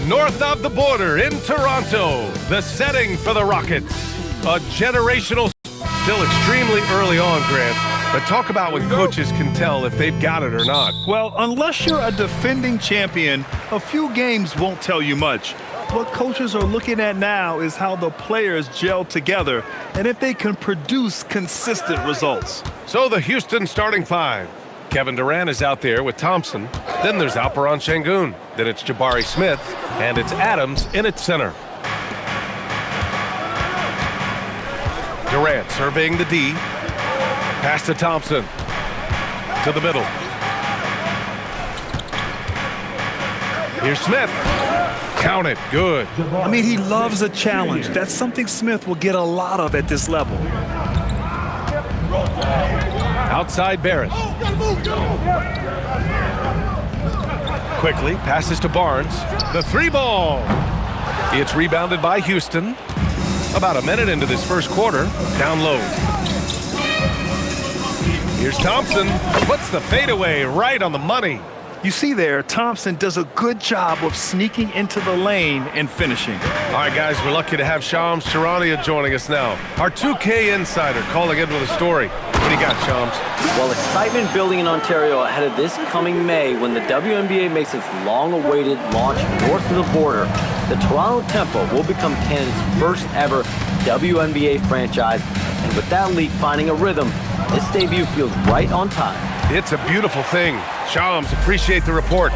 North of the border in Toronto, the setting for the Rockets. A generational, still extremely early on, Grant. But talk about when coaches can tell if they've got it or not. Well, unless you're a defending champion, a few games won't tell you much. What coaches are looking at now is how the players gel together and if they can produce consistent results. So the Houston starting five. Kevin Durant is out there with Thompson. Then there's Alperen Sengun. Then it's Jabari Smith. And it's Adams in its center. Durant surveying the D. Pass to Thompson. To the middle. Here's Smith. Count it. Good. I mean, he loves a challenge. That's something Smith will get a lot of at this level. Outside Barrett. Quickly passes to Barnes. The three ball. It's rebounded by Houston. About a minute into this first quarter. Down low. Here's Thompson. Puts the fadeaway right on the money. You see there, Thompson does a good job of sneaking into the lane and finishing. All right, guys, we're lucky to have Shams Charania joining us now. Our 2K insider calling in with a story. What do you got, Shams? Well, excitement building in Ontario ahead of this coming May when the WNBA makes its long-awaited launch north of the border. The Toronto Tempo will become Canada's first ever WNBA franchise. And with that league finding a rhythm, this debut feels right on time. It's a beautiful thing. Shams, appreciate the report.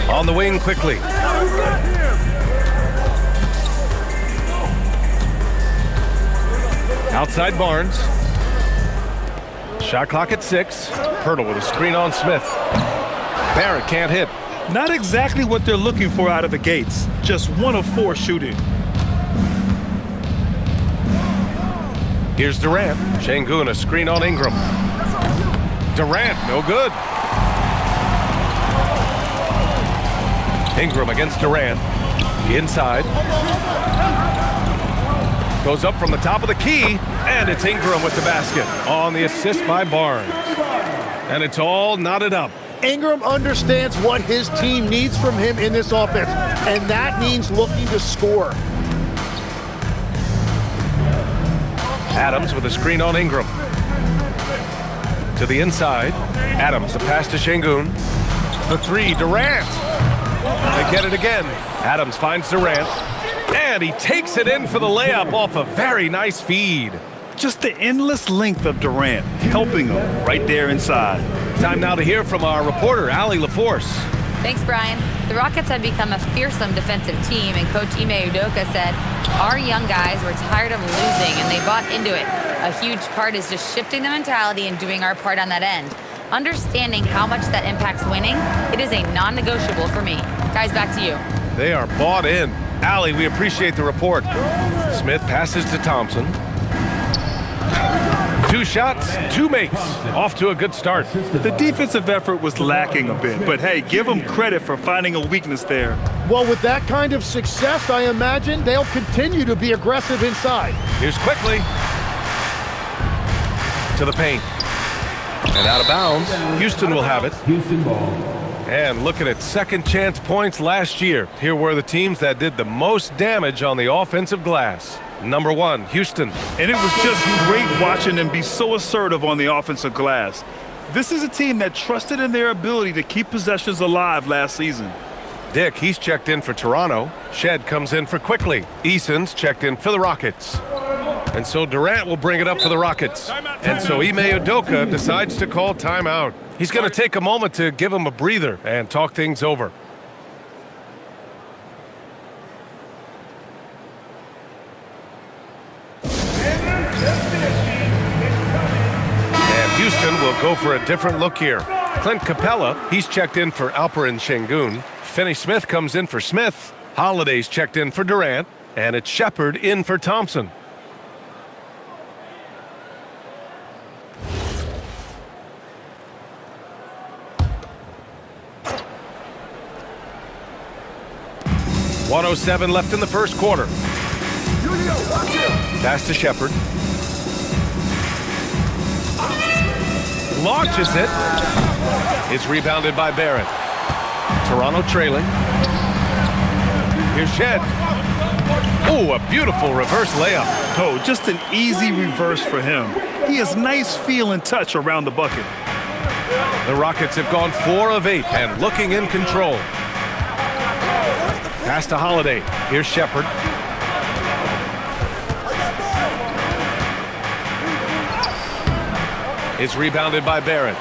On the wing quickly. Outside Barnes. Shot clock at 6. Pirtle with a screen on Smith. Barrett can't hit. Not exactly what they're looking for out of the gates. Just 1 of 4 shooting. Here's Durant. Sengun, a screen on Ingram. Durant, no good. Ingram against Durant. Inside. Goes up from the top of the key, and it's Ingram with the basket on the assist by Barnes. And it's all knotted up. Ingram understands what his team needs from him in this offense, and that means looking to score. Adams with a screen on Ingram. To the inside. Adams, the pass to Sengun. The three, Durant. They get it again. Adams finds Durant. And he takes it in for the layup off a very nice feed. Just the endless length of Durant, helping him right there inside. Time now to hear from our reporter, Allie LaForce. Thanks, Brian. The Rockets had become a fearsome defensive team, and Coach Ime Udoka said, our young guys were tired of losing, and they bought into it. A huge part is just shifting the mentality and doing our part on that end. Understanding how much that impacts winning, it is a non-negotiable for me. Guys, back to you. They are bought in. Allie, we appreciate the report. Smith passes to Thompson. 2 shots, 2 makes. Off to a good start. The defensive effort was lacking a bit, but hey, give them credit for finding a weakness there. Well, with that kind of success, I imagine they'll continue to be aggressive inside. Here's quickly. To the paint. And out of bounds. Houston will have it. Houston ball. And looking at second chance points last year, here were the teams that did the most damage on the offensive glass. Number 1, Houston. And it was just great watching them be so assertive on the offensive glass. This is a team that trusted in their ability to keep possessions alive last season. Dick, he's checked in for Toronto. Shed comes in for Quickly. Eason's checked in for the Rockets. And so Durant will bring it up for the Rockets. And so Ime Udoka decides to call timeout. He's going to take a moment to give him a breather and talk things over. And Houston will go for a different look here. Clint Capella, he's checked in for Alperen Sengun. Finney-Smith comes in for Smith. Holiday's checked in for Durant. And it's Shepard in for Thompson. .107 left in the first quarter. Pass to Shepard. Launches it. It's rebounded by Barrett. Toronto trailing. Here's Shed. Ooh, a beautiful reverse layup. Oh, just an easy reverse for him. He has nice feel and touch around the bucket. The Rockets have gone 4 of 8 and looking in control. Pass to Holiday. Here's Shepard. It's rebounded by Barrett.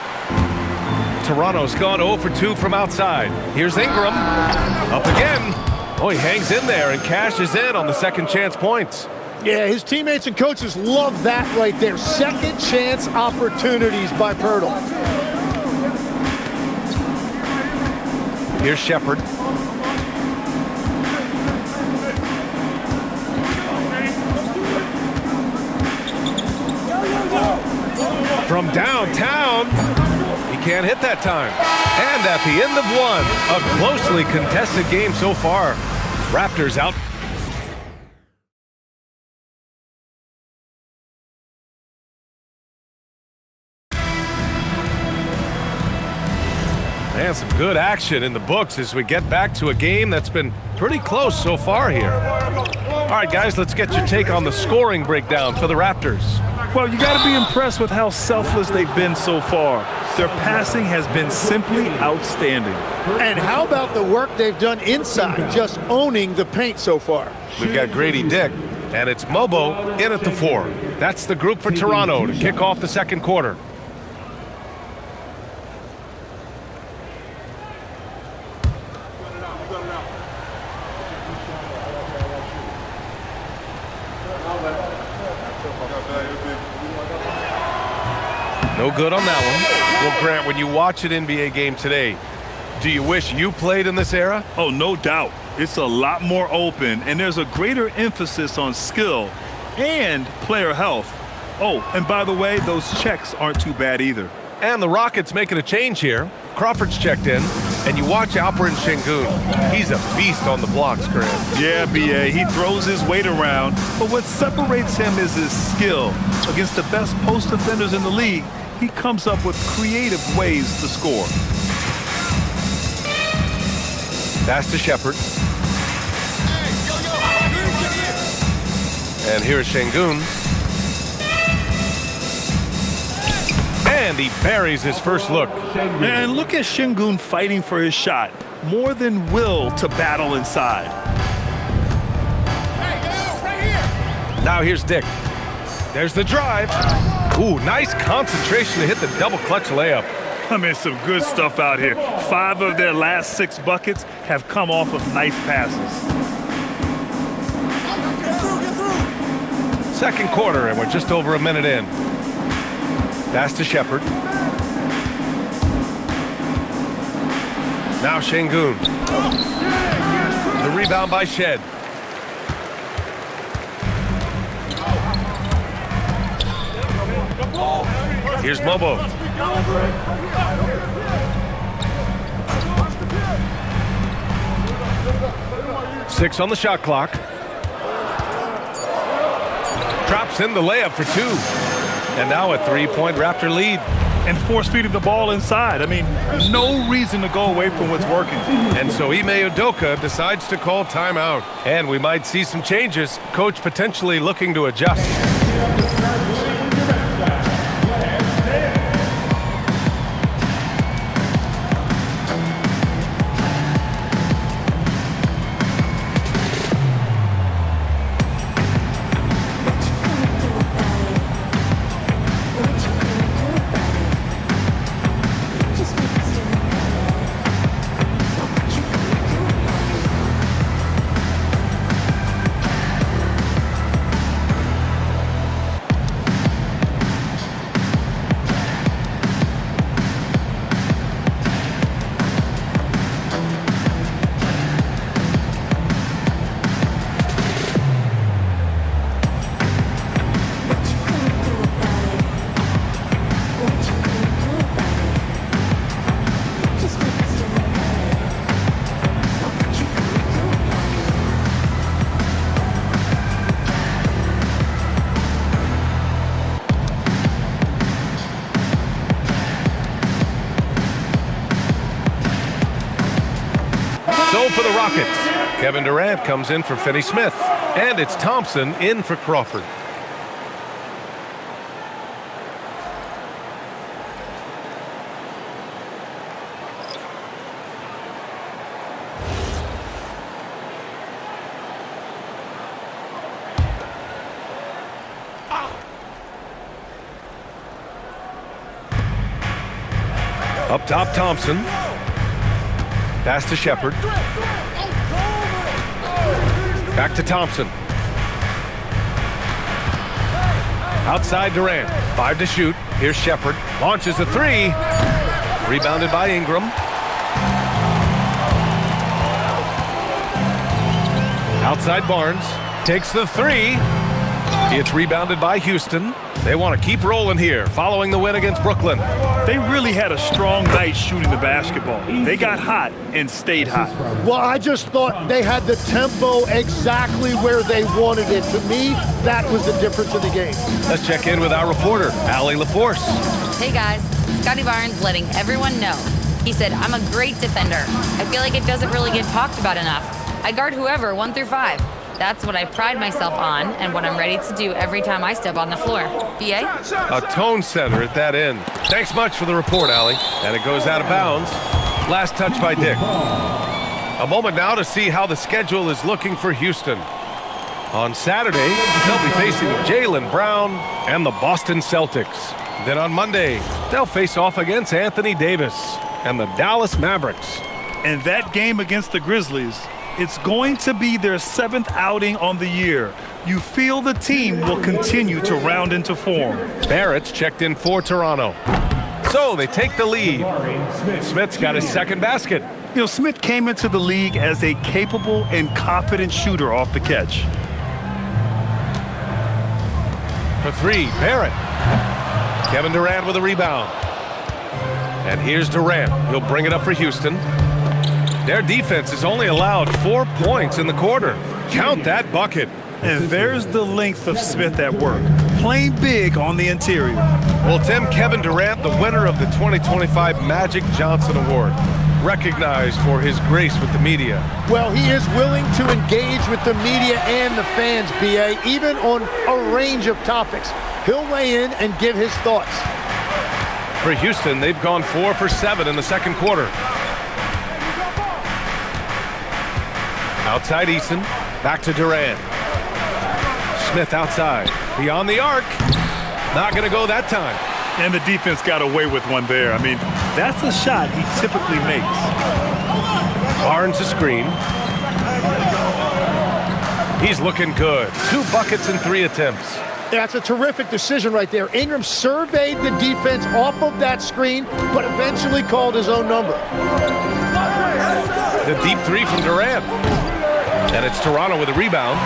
Toronto's gone 0 for 2 from outside. Here's Ingram. Up again. Oh, he hangs in there and cashes in on the second chance points. Yeah, his teammates and coaches love that right there. Second chance opportunities by Pirtle. Here's Shepard. From downtown, he can't hit that time. And at the end of one, a closely contested game so far. Raptors out. And some good action in the books as we get back to a game that's been pretty close so far here. All right, guys, let's get your take on the scoring breakdown for the Raptors. Well, you got to be impressed with how selfless they've been so far. Their passing has been simply outstanding. And how about the work they've done inside, just owning the paint so far? We've got Grady Dick, and it's Mobo in at the 4. That's the group for Toronto to kick off the second quarter. No good on that one. Well, Grant, when you watch an NBA game today, do you wish you played in this era? Oh, no doubt. It's a lot more open, and there's a greater emphasis on skill and player health. Oh, and by the way, those checks aren't too bad either. And the Rockets making a change here. Crawford's checked in, and you watch Alperen Sengun. He's a beast on the blocks, Grant. Yeah, B.A., he throws his weight around, but what separates him is his skill. Against the best post defenders in the league, he comes up with creative ways to score. Pass to Shepard. And here's Sengun. And he buries his first look. And look at Sengun fighting for his shot. More than will to battle inside. Now here's Dick. There's the drive. Ooh, nice concentration to hit the double clutch layup. I mean, some good stuff out here. 5 of their last 6 buckets have come off of nice passes. Second quarter, and we're just over a minute in. Pass to Shepard. Now Sengun. The rebound by Shed. Here's Mobo. Six on the shot clock. Drops in the layup for 2. And now a 3-point Raptor lead. And force-feeding the ball inside. I mean, no reason to go away from what's working. And so Ime Udoka decides to call timeout. And we might see some changes. Coach potentially looking to adjust. So for the Rockets, Kevin Durant comes in for Finney Smith, and it's Thompson in for Crawford. Up top, Thompson. Pass to Shepherd. Back to Thompson. Outside Durant. 5 to shoot. Here's Shepherd. Launches a 3. Rebounded by Ingram. Outside Barnes. Takes the 3. It's rebounded by Houston. They want to keep rolling here, following the win against Brooklyn. They really had a strong night shooting the basketball. They got hot and stayed hot. Well, I just thought they had the tempo exactly where they wanted it. To me, that was the difference in the game. Let's check in with our reporter, Allie LaForce. Hey guys, Scotty Barnes letting everyone know. He said, I'm a great defender. I feel like it doesn't really get talked about enough. I guard whoever, 1 through 5. That's what I pride myself on and what I'm ready to do every time I step on the floor. BA? A tone setter at that end. Thanks much for the report, Allie. And it goes out of bounds. Last touch by Dick. A moment now to see how the schedule is looking for Houston. On Saturday, they'll be facing Jaylen Brown and the Boston Celtics. Then on Monday, they'll face off against Anthony Davis and the Dallas Mavericks. And that game against the Grizzlies, it's going to be their 7th outing on the year. You feel the team will continue to round into form. Barrett's checked in for Toronto. So they take the lead. Smith's got his second basket. You know, Smith came into the league as a capable and confident shooter off the catch. For 3, Barrett. Kevin Durant with a rebound. And here's Durant. He'll bring it up for Houston. Their defense has only allowed 4 points in the quarter. Count that bucket. And there's the length of Smith at work, playing big on the interior. Well, Tim, Kevin Durant, the winner of the 2025 Magic Johnson Award, recognized for his grace with the media. Well, he is willing to engage with the media and the fans, BA, even on a range of topics. He'll weigh in and give his thoughts. For Houston, they've gone 4 for 7 in the second quarter. Outside Eason, back to Durant. Smith outside, beyond the arc. Not going to go that time. And the defense got away with one there. I mean, that's a shot he typically makes. Barnes a screen. He's looking good. 2 buckets in 3 attempts. That's a terrific decision right there. Ingram surveyed the defense off of that screen, but eventually called his own number. The deep 3 from Durant. And it's Toronto with a rebound.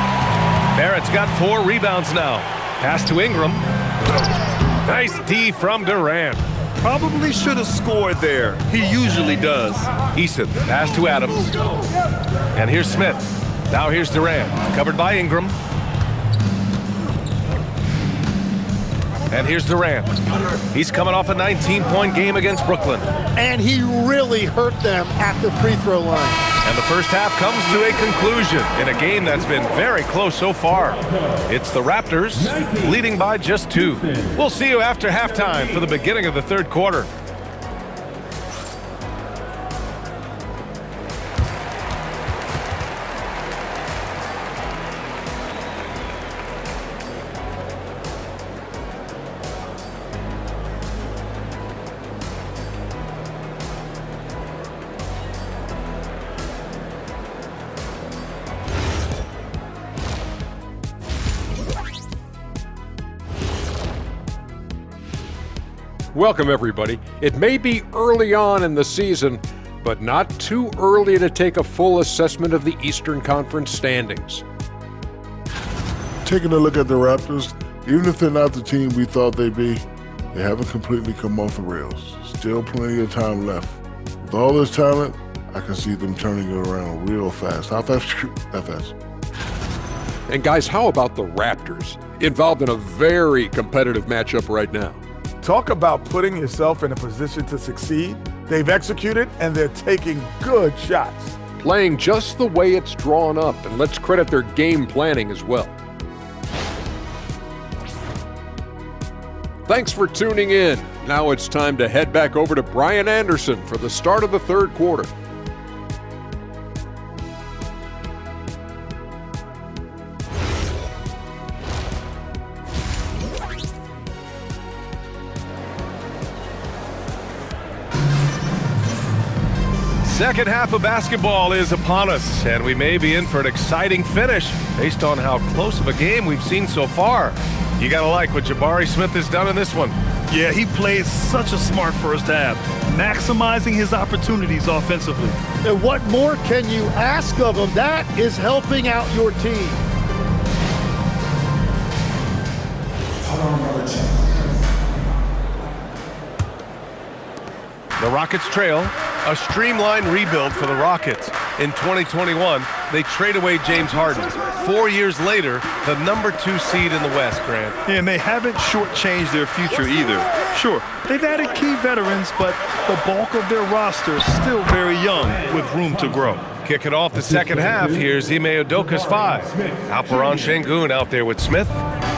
Barrett's got 4 rebounds now. Pass to Ingram. Nice D from Durant. Probably should have scored there. He usually does. Eason, pass to Adams. And here's Smith. Now here's Durant, covered by Ingram. And here's Durant. He's coming off a 19-point game against Brooklyn. And he really hurt them at the free throw line. And the first half comes to a conclusion in a game that's been very close so far. It's the Raptors leading by just 2. We'll see you after halftime for the beginning of the third quarter. Welcome, everybody. It may be early on in the season, but not too early to take a full assessment of the Eastern Conference standings. Taking a look at the Raptors, even if they're not the team we thought they'd be, they haven't completely come off the rails. Still plenty of time left. With all this talent, I can see them turning it around real fast. How fast? That fast. And guys, how about the Raptors? Involved in a very competitive matchup right now. Talk about putting yourself in a position to succeed. They've executed, and they're taking good shots. playing just the way it's drawn up, and let's credit their game planning as well. Thanks for tuning in. Now it's time to head back over to Brian Anderson for the start of the third quarter. Second half of basketball is upon us, and we may be in for an exciting finish based on how close of a game we've seen so far. You gotta like what Jabari Smith has done in this one. Yeah, he played such a smart first half, maximizing his opportunities offensively. And what more can you ask of him? That is helping out your team. The Rockets trail. A streamlined rebuild for the Rockets. In 2021, they trade away James Harden. 4 years later, the #2 seed in the West, Grant. And they haven't shortchanged their future either. Sure, they've added key veterans, but the bulk of their roster is still very young with room to grow. Kicking off the second half, here's Ime Udoka's 5. Alperen Sengun out there with Smith.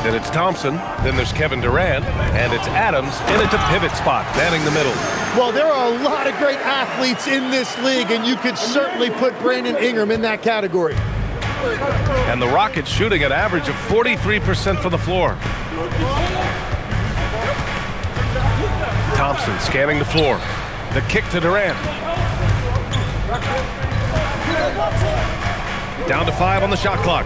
Then it's Thompson. Then there's Kevin Durant. And it's Adams in at the pivot spot, manning the middle. Well, there are a lot of great athletes in this league, and you could certainly put Brandon Ingram in that category. And the Rockets shooting an average of 43% from the floor. Thompson scanning the floor. The kick to Durant. Down to 5 on the shot clock.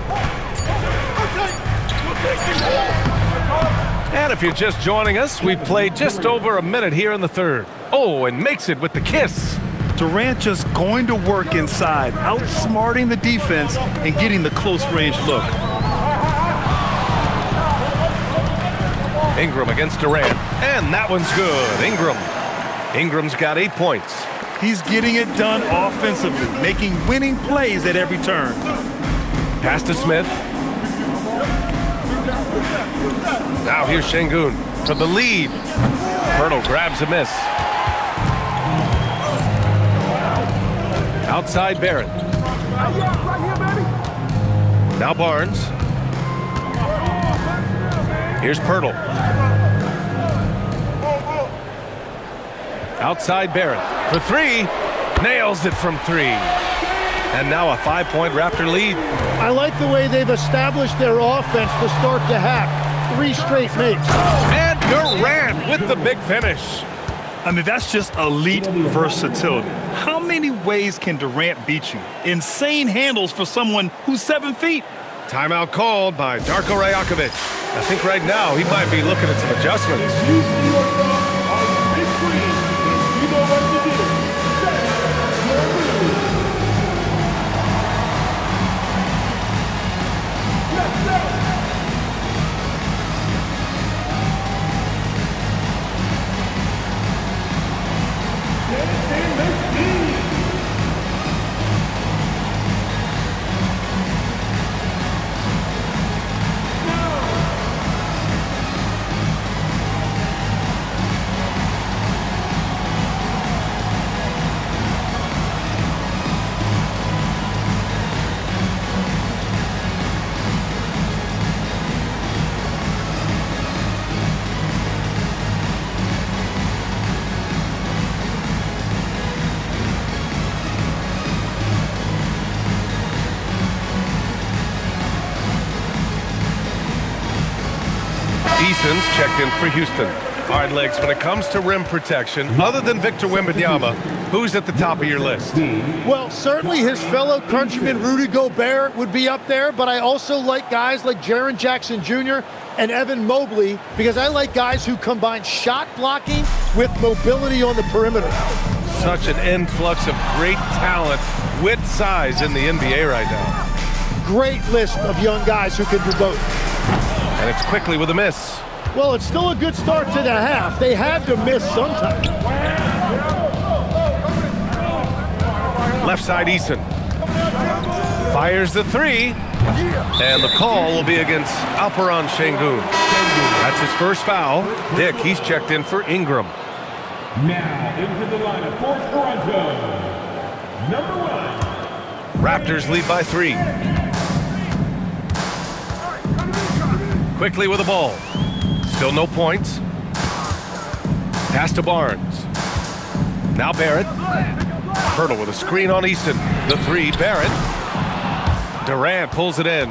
And if you're just joining us, we've played just over a minute here in the third. Oh, and makes it with the kiss. Durant just going to work inside, outsmarting the defense and getting the close-range look. Ingram against Durant, and that one's good. Ingram's got 8 points. He's getting it done offensively, making winning plays at every turn. Pass to Smith. Now here's Sengun for the lead. Pirtle grabs a miss. Outside Barrett. Now Barnes. Here's Pirtle. Outside Barrett for 3. Nails it from 3. And now a 5-point Raptor lead. I like the way they've established their offense to start the half. 3 straight makes. And Durant with the big finish. I mean, that's just elite versatility. How many ways can Durant beat you? Insane handles for someone who's 7 feet. Timeout called by Darko Rajakovic. I think right now he might be looking at some adjustments. Eason's checked in for Houston. All right, Legs, when it comes to rim protection, other than Victor Wembanyama, who's at the top of your list? Well, certainly his fellow countryman Rudy Gobert would be up there, but I also like guys like Jaren Jackson Jr. and Evan Mobley because I like guys who combine shot blocking with mobility on the perimeter. Such an influx of great talent with size in the NBA right now. Great list of young guys who can do both. And it's quickly with a miss. Well, it's still a good start to the half. They had to miss sometime. Left side, Eason. Fires the 3. And the call will be against Alperen Sengun. That's his first foul. Dick, he's checked in for Ingram. Now into the lineup for Toronto, number 1, Raptors lead by 3. Quickly with the ball. Still no points. Pass to Barnes. Now Barrett. Hurdle with a screen on Easton. The 3, Barrett. Durant pulls it in.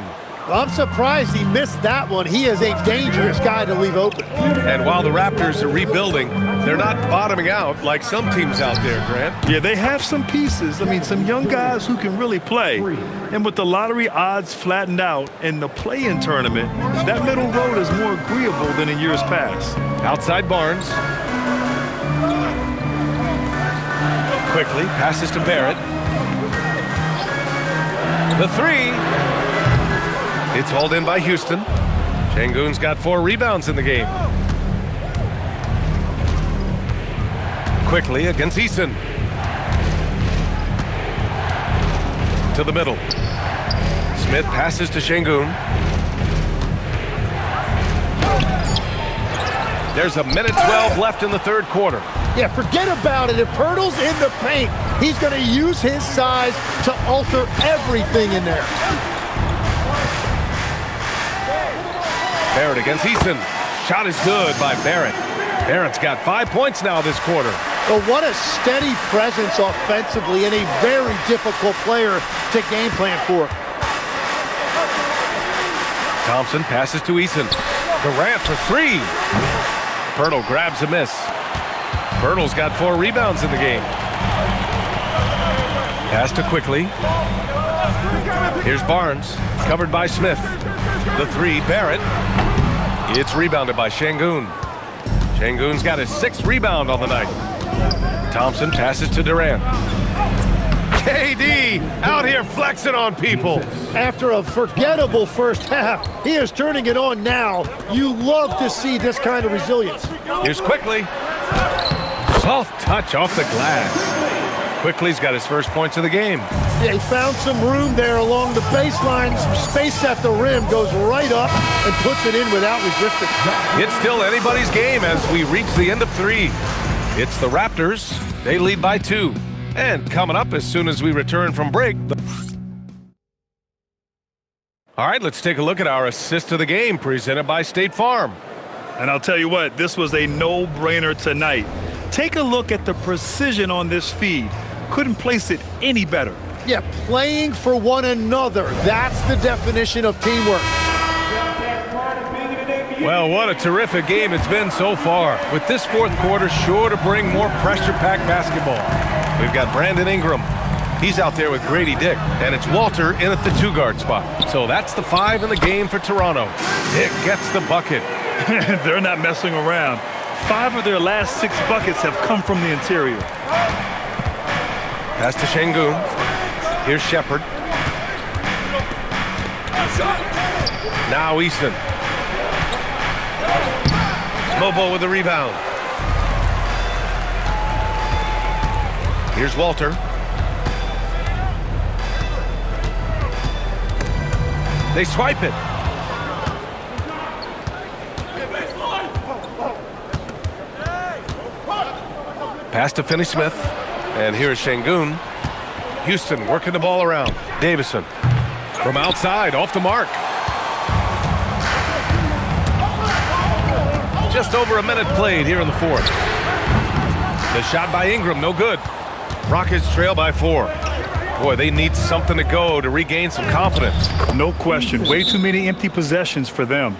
Well, I'm surprised he missed that one. He is a dangerous guy to leave open. And while the Raptors are rebuilding, they're not bottoming out like some teams out there, Grant. Yeah, they have some pieces. I mean, some young guys who can really play. And with the lottery odds flattened out in the play-in tournament, that middle road is more agreeable than in years past. Outside Barnes. Quickly passes to Barrett. The 3. It's hauled in by Houston. Şengün's got 4 rebounds in the game. Quickly against Easton. To the middle. Smith passes to Şengün. There's a minute 12 left in the third quarter. Yeah, forget about it. If Pirtle's in the paint, he's going to use his size to alter everything in there. Barrett against Easton. Shot is good by Barrett. Barrett's got 5 points now this quarter. Well, what a steady presence offensively and a very difficult player to game plan for. Thompson passes to Easton. Durant for 3. Pirtle grabs a miss. Pirtle's got 4 rebounds in the game. Pass to Quickly. Here's Barnes, covered by Smith. The 3, Barrett. It's rebounded by Şengün. Şengün's got his 6th rebound on the night. Thompson passes to Durant. KD out here flexing on people. After a forgettable first half, he is turning it on now. You love to see this kind of resilience. Here's Quickly. Soft touch off the glass. Quickly's got his first points of the game. Yeah, he found some room there along the baseline. Some space at the rim, goes right up and puts it in without resistance. It's still anybody's game as we reach the end of 3. It's the Raptors. They lead by 2. And coming up as soon as we return from break. All right, let's take a look at our assist of the game presented by State Farm. And I'll tell you what, this was a no-brainer tonight. Take a look at the precision on this feed. Couldn't place it any better. Yeah, playing for one another. That's the definition of teamwork. Well, what a terrific game it's been so far. With this fourth quarter sure to bring more pressure-packed basketball. We've got Brandon Ingram. He's out there with Grady Dick, and it's Walter in at the 2-guard spot. So that's the 5 in the game for Toronto. Dick gets the bucket. They're not messing around. 5 of their last 6 buckets have come from the interior. Pass to Şengün. Here's Shepard. Now Easton. Mobo with the rebound. Here's Walter. They swipe it. Pass to Finney-Smith. And here's Şengün. Houston working the ball around. Davison from outside, off the mark. Just over a minute played here in the fourth. The shot by Ingram, no good. Rockets trail by 4. Boy, they need something to go to regain some confidence. No question. Way too many empty possessions for them.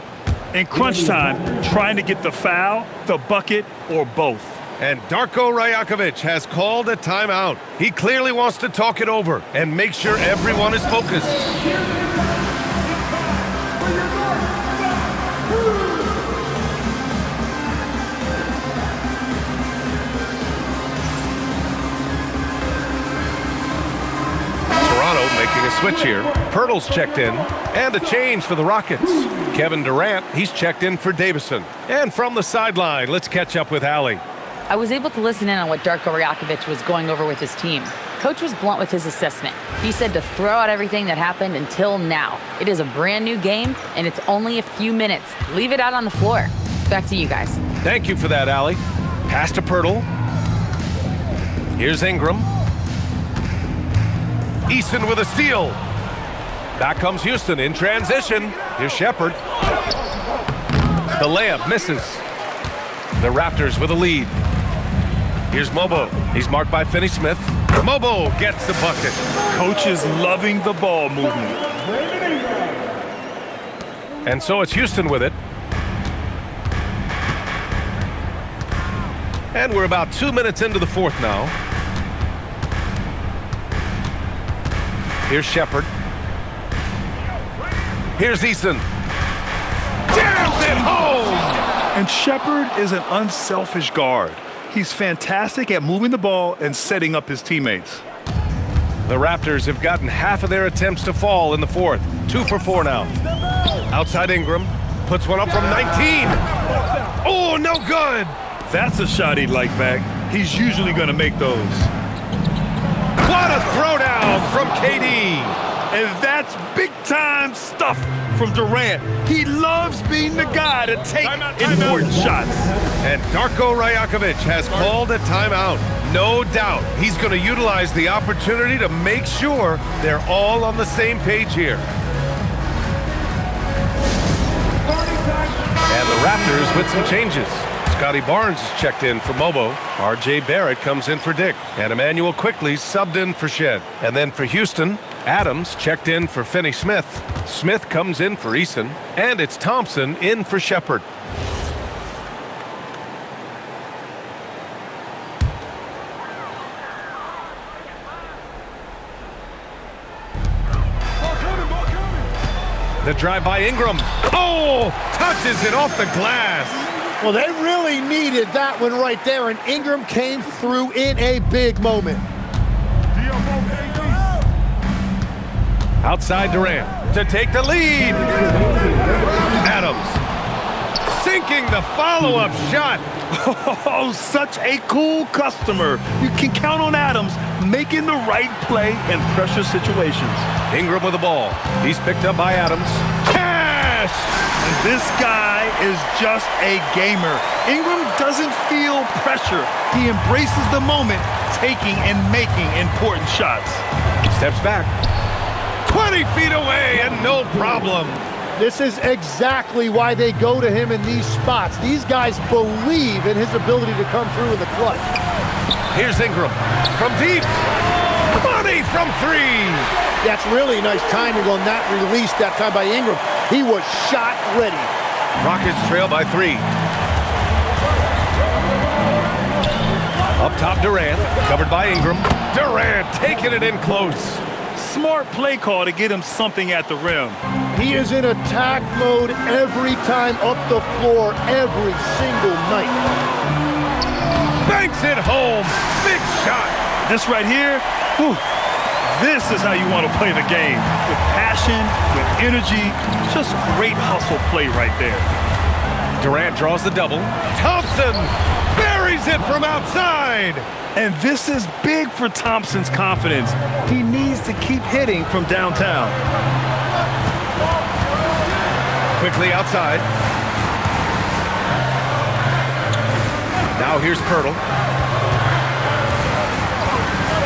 In crunch time, trying to get the foul, the bucket, or both. And Darko Rajakovic has called a timeout. He clearly wants to talk it over and make sure everyone is focused. Toronto making a switch here. Pirtle's checked in, and a change for the Rockets. Kevin Durant, he's checked in for Davison. And from the sideline, let's catch up with Allie. I was able to listen in on what Darko Rajakovic was going over with his team. Coach was blunt with his assessment. He said to throw out everything that happened until now. It is a brand new game, and it's only a few minutes. Leave it out on the floor. Back to you guys. Thank you for that, Allie. Pass to Pirtle. Here's Ingram. Eason with a steal. Back comes Houston in transition. Here's Shepherd. The layup misses. The Raptors with a lead. Here's Mobo. He's marked by Finney Smith. Mobo gets the bucket. Coach is loving the ball movement. And so it's Houston with it. And we're about 2 minutes into the fourth now. Here's Shepherd. Here's Eason. Jams it home! And Shepherd is an unselfish guard. He's fantastic at moving the ball and setting up his teammates. The Raptors have gotten half of their attempts to fall in the fourth. 2 for 4 now. Outside Ingram. Puts one up from 19. Oh, no good! That's a shot he'd like back. He's usually going to make those. What a throwdown from KD! And that's big-time stuff from Durant. He loves being the guy to take important shots. And Darko Rajakovic has called a timeout. No doubt he's going to utilize the opportunity to make sure they're all on the same page here. And the Raptors with some changes. Scotty Barnes is checked in for Mobo. R.J. Barrett comes in for Dick. And Emmanuel Quickly subbed in for Shed. And then for Houston, Adams checked in for Finney Smith. Smith comes in for Eason. And it's Thompson in for Shepherd. The drive by Ingram. Oh, touches it off the glass. Well, they really needed that one right there, and Ingram came through in a big moment. Outside Durant to take the lead. Adams sinking the follow-up shot. Oh, such a cool customer. You can count on Adams making the right play in pressure situations. Ingram with the ball. He's picked up by Adams. Cash! And this guy is just a gamer. Ingram doesn't feel pressure. He embraces the moment, taking and making important shots. Steps back. 20 feet away and no problem. This is exactly why they go to him in these spots. These guys believe in his ability to come through in the clutch. Here's Ingram from deep. 20 from 3. That's really nice timing on that release that time by Ingram. He was shot ready. Rockets trail by 3. Up top, Durant, covered by Ingram. Durant taking it in close. Smart play call to get him something at the rim. He is in attack mode every time up the floor, every single night. Banks it home. Big shot. This right here, whew, this is how you want to play the game. With passion, with energy, just great hustle play right there. Durant draws the double. Thompson buries it from outside. And this is big for Thompson's confidence. He needs to keep hitting from downtown. Quickly outside. Now here's Pirtle.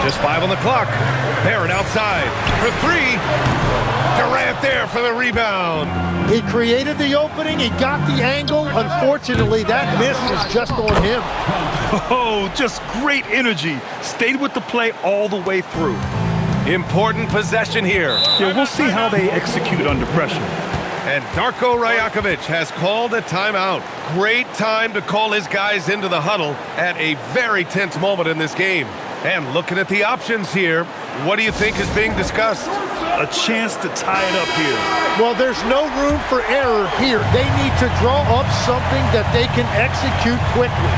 Just 5 on the clock. Barrett outside for 3. Durant there for the rebound. He created the opening. He got the angle. Unfortunately, that miss was just on him. Oh, just great energy. Stayed with the play all the way through. Important possession here. Yeah, we'll see how they execute under pressure. And Darko Rajakovic has called a timeout. Great time to call his guys into the huddle at a very tense moment in this game. And looking at the options here, what do you think is being discussed? A chance to tie it up here. Well, there's no room for error here. They need to draw up something that they can execute quickly.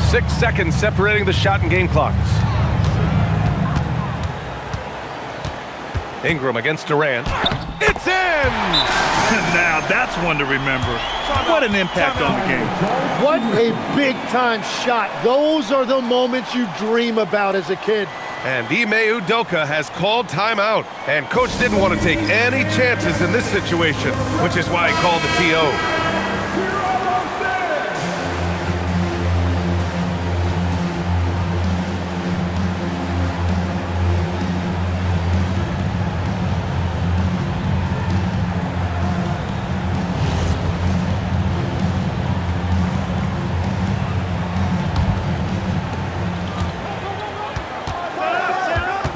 Six seconds separating the shot and game clocks. Ingram against Durant. It's in! Now that's one to remember. What an impact on the game. What a big-time shot. Those are the moments you dream about as a kid. And Ime Udoka has called timeout. And coach didn't want to take any chances in this situation, which is why he called the TO.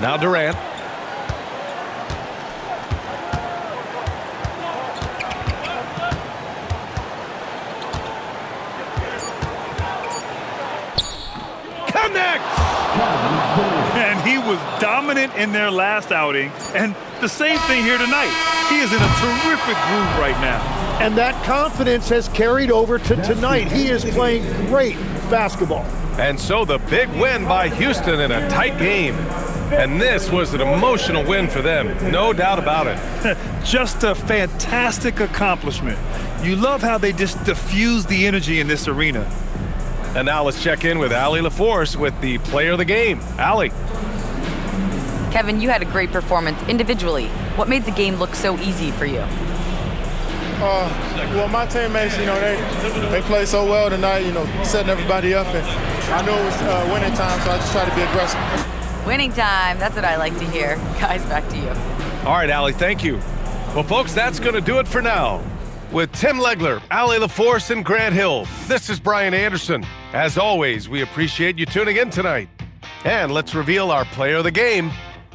Now Durant. Connects! And he was dominant in their last outing, and the same thing here tonight. He is in a terrific groove right now. And that confidence has carried over to tonight. He is playing great basketball. And so the big win by Houston in a tight game. And this was an emotional win for them, no doubt about it. Just a fantastic accomplishment. You love how they just diffuse the energy in this arena. And now let's check in with Allie LaForce with the player of the game. Allie. Kevin, you had a great performance individually. What made the game look so easy for you? Well, my teammates, they played so well tonight, setting everybody up. And I knew it was winning time, so I just tried to be aggressive. Winning time, that's what I like to hear. Guys, back to you. All right, Allie, thank you. Well, folks, that's going to do it for now. With Tim Legler, Allie LaForce, and Grant Hill, this is Brian Anderson. As always, we appreciate you tuning in tonight. And let's reveal our player of the game